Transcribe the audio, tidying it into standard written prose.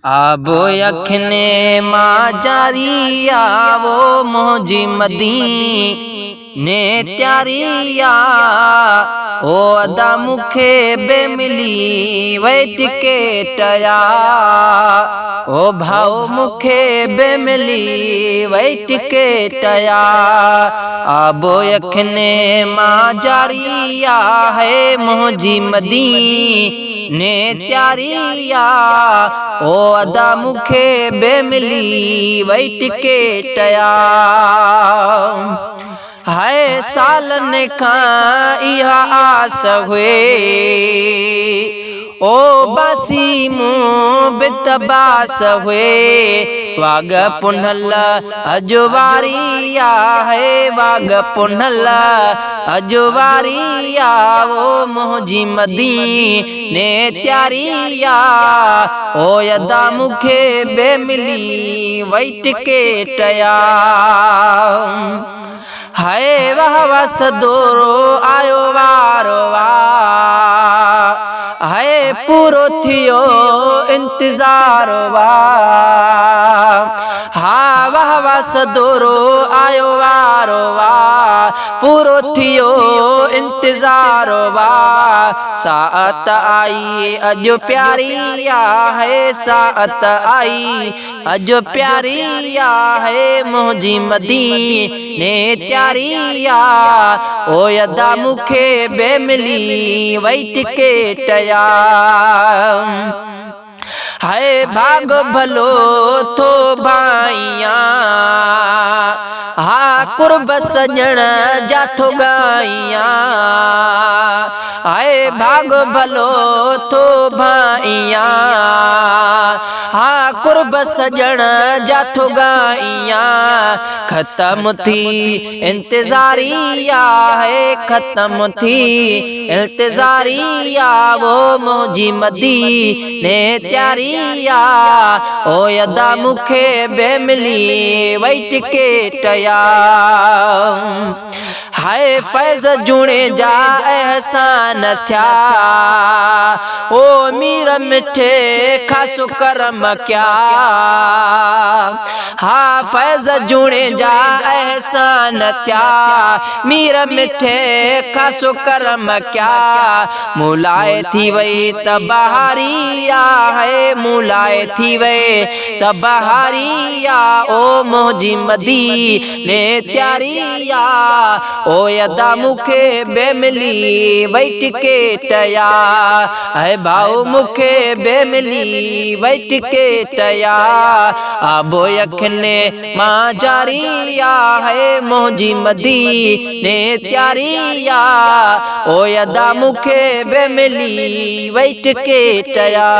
आबो अखने मां जारिया वो मोजी मदी ने त्यारिया ओ अदा मुखे बेमिली वै टिकेटया ओ भाव मुखे बेमिली वै टिकेटया आबो अखने मां जारिया है मोजी मदी ने त्यारिया ओ अदा मुखे बेमिली वै टिकेटया हाय सालन खां इहा आस हुए ओ बासी मुँह बितबास हुए वाग पुनल अजवारिया है वाग पुनल अजवारिया वो मोजी मदी ने त्यारिया ओ यदा मुखे बेमिली वै टिकेटया हाय वाह वाह सदोरो आयो वारो वाह हाय पूरो थियो इंतजार वाह हा वाह वाह सदोरो आयो वारो वाह पूरो थियो इंतजार वाह साअत आई अजो प्यारिया है साअत आई अजो प्यारिया है मोजी मदी ने त्यारिया ओ यदा मुखे बेमिली वै टिकेटया हाय भाग भलो थो भाइया हा कुर्ब सजण जाथो गाइया हाय भाग भलो थो भाइया हा कुर्ब सजण जाथो गाइया खत्म थी इंतजारिया है खत्म थी इंतजारिया वो मोजी मदी ने त्यारिया ओ यदा मुखे बेमिली वै टिकेटया हाय फैज़ जुणे जा एहसान थया ओ मीर मिठे खासो करम क्या हा फैज़ जुणे जा एहसान थया मीर मिठे खासो करम क्या मुलाए थी वई त बहारिया है मुलाए थी वई त बहारिया ओ मोजी मदी ने त्यारिया ओ यदा मुखे बेमिली वै टिकेटया है भाऊ मुखे बेमिली वै टिकेटया आबो अखने मां जारिया है मोजी मदी ने त्यारिया ओ यदा मुखे बेमिली वै टिकेटया।